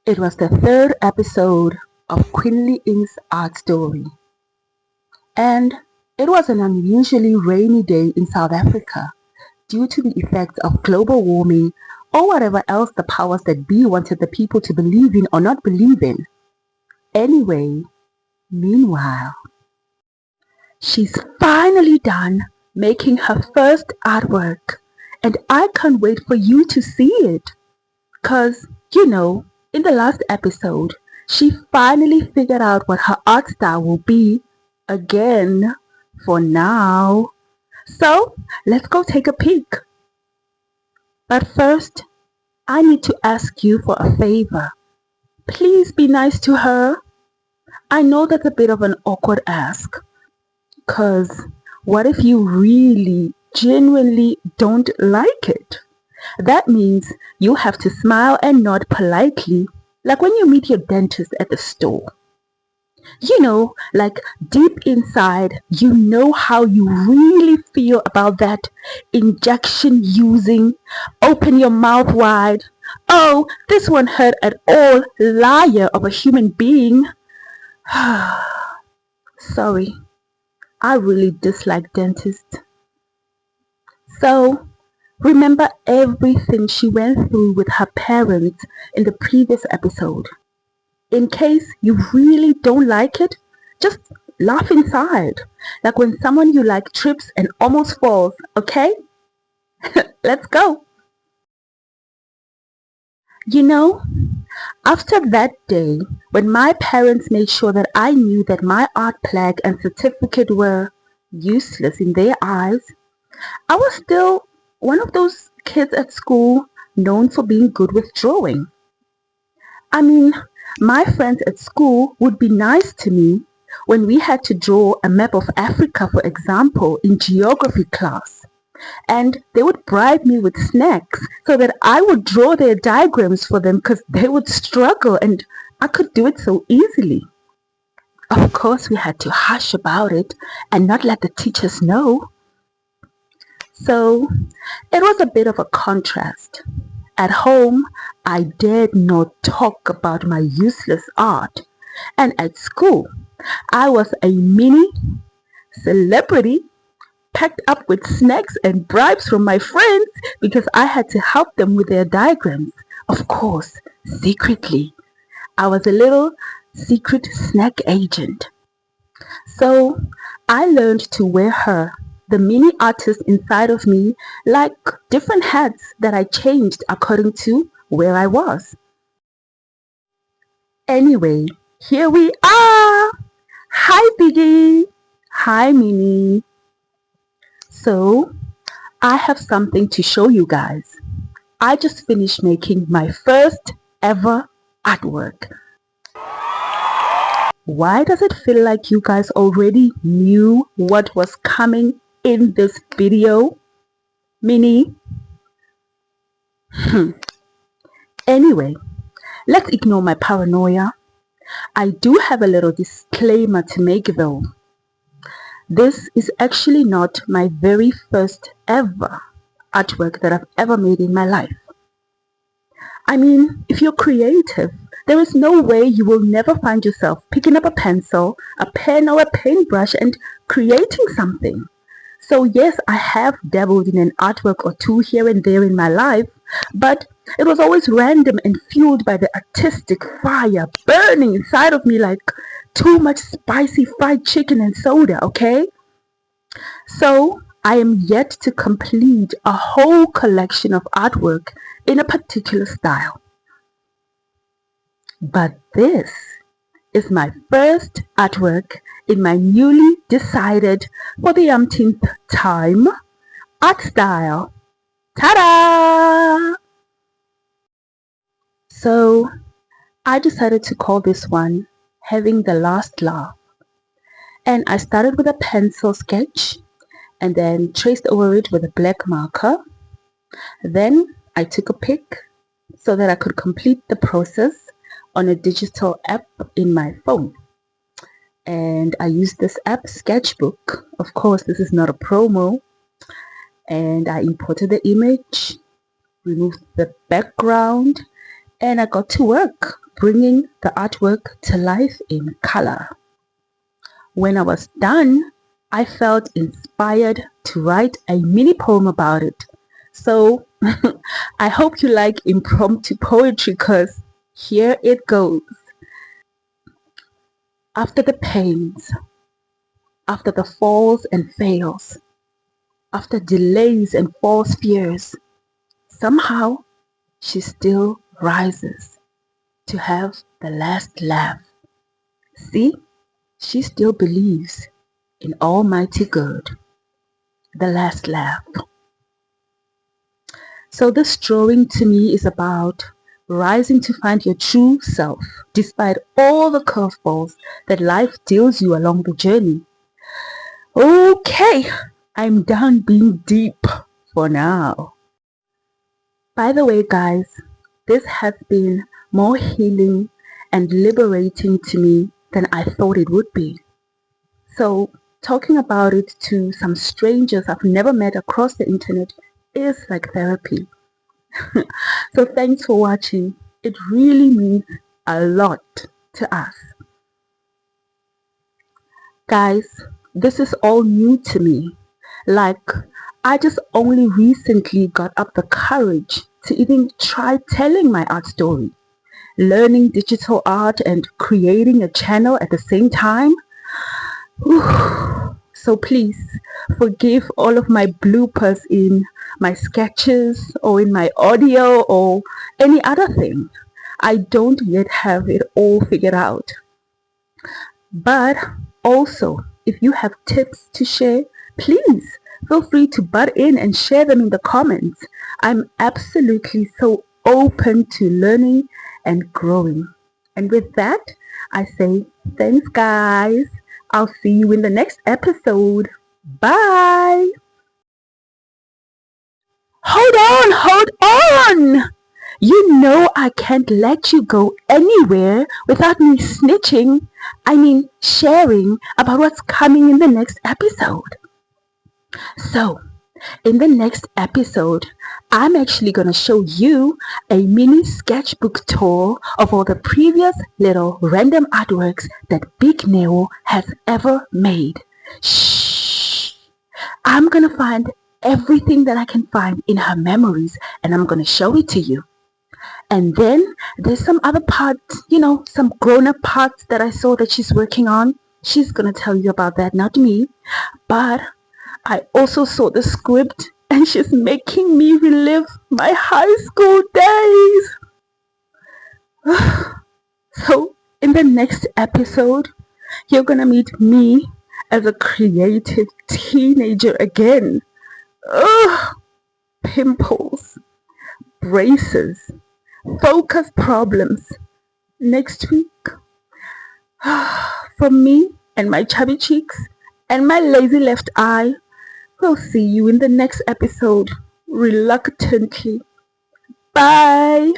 It was the third episode of QueenlyInk's art story, and it was an unusually rainy day in South Africa due to the effects of global warming or whatever else the powers that be wanted the people to believe in or not believe in. Anyway, meanwhile, she's finally done making her first artwork, and I can't wait for you to see it. 'Cause, in the last episode, she finally figured out what her art style will be, again, for now. So, let's go take a peek. But first, I need to ask you for a favor. Please be nice to her. I know that's a bit of an awkward ask, 'cause what if you really, genuinely don't like it? That means you have to smile and nod politely, like when you meet your dentist at the store. Like deep inside, you know how you really feel about that injection using, open your mouth wide, oh, this one hurt at all, liar of a human being. Sorry, I really dislike dentists. So, remember everything she went through with her parents in the previous episode. In case you really don't like it, just laugh inside, like when someone you like trips and almost falls, okay? Let's go. After that day, when my parents made sure that I knew that my art plaque and certificate were useless in their eyes, I was still one of those kids at school known for being good with drawing. I mean, my friends at school would be nice to me when we had to draw a map of Africa, for example, in geography class. And they would bribe me with snacks so that I would draw their diagrams for them because they would struggle and I could do it so easily. Of course, we had to hush about it and not let the teachers know. So, it was a bit of a contrast. At home, I dared not talk about my useless art. And at school, I was a mini celebrity packed up with snacks and bribes from my friends because I had to help them with their diagrams. Of course, secretly. I was a little secret snack agent. So I learned to wear her, the mini artist inside of me, like different hats that I changed according to where I was. Anyway, here we are! Hi Biggie! Hi Mini! So, I have something to show you guys. I just finished making my first ever artwork. Why does it feel like you guys already knew what was coming in this video? Mini? Anyway, let's ignore my paranoia. I do have a little disclaimer to make though. This is actually not my very first ever artwork that I've ever made in my life. I mean, if you're creative, there is no way you will never find yourself picking up a pencil, a pen or a paintbrush and creating something. So yes, I have dabbled in an artwork or two here and there in my life, but it was always random and fueled by the artistic fire burning inside of me like too much spicy fried chicken and soda, okay? So I am yet to complete a whole collection of artwork in a particular style. But this is my first artwork in my newly decided, for the umpteenth time, art style. Ta-da! So I decided to call this one Having the Last Laugh. And I started with a pencil sketch and then traced over it with a black marker. Then I took a pic so that I could complete the process on a digital app in my phone. And I used this app, Sketchbook. Of course, this is not a promo. And I imported the image, removed the background, and I got to work. bringing the artwork to life in color. When I was done, I felt inspired to write a mini poem about it. So I hope you like impromptu poetry, because here it goes. After the pains, after the falls and fails, after delays and false fears, somehow she still rises to have the last laugh. See, she still believes in Almighty God. The last laugh. So this drawing to me is about rising to find your true self despite all the curveballs that life deals you along the journey. Okay, I'm done being deep for now. By the way, guys, this has been more healing and liberating to me than I thought it would be. So talking about it to some strangers I've never met across the internet is like therapy. So thanks for watching. It really means a lot to us. Guys, this is all new to me. Like, I just only recently got up the courage to even try telling my art story. Learning digital art and creating a channel at the same time. So please forgive all of my bloopers in my sketches or in my audio or any other thing. I don't yet have it all figured out. But also, if you have tips to share, please feel free to butt in and share them in the comments. I'm absolutely so open to learning and growing. And with that, I say thanks, guys. I'll see you in the next episode. Bye. Hold on. You know I can't let you go anywhere without me sharing about what's coming in the next episode. So, in the next episode, I'm actually going to show you a mini sketchbook tour of all the previous little random artworks that Big Neo has ever made. Shh! I'm going to find everything that I can find in her memories, and I'm going to show it to you. And then there's some other parts, some grown-up parts that I saw that she's working on. She's going to tell you about that, not me. But I also saw the script, and she's making me relive my high school days. So in the next episode, you're going to meet me as a creative teenager again. Ugh, pimples, braces, focus problems. Next week, from me and my chubby cheeks and my lazy left eye, we'll see you in the next episode, reluctantly. Bye.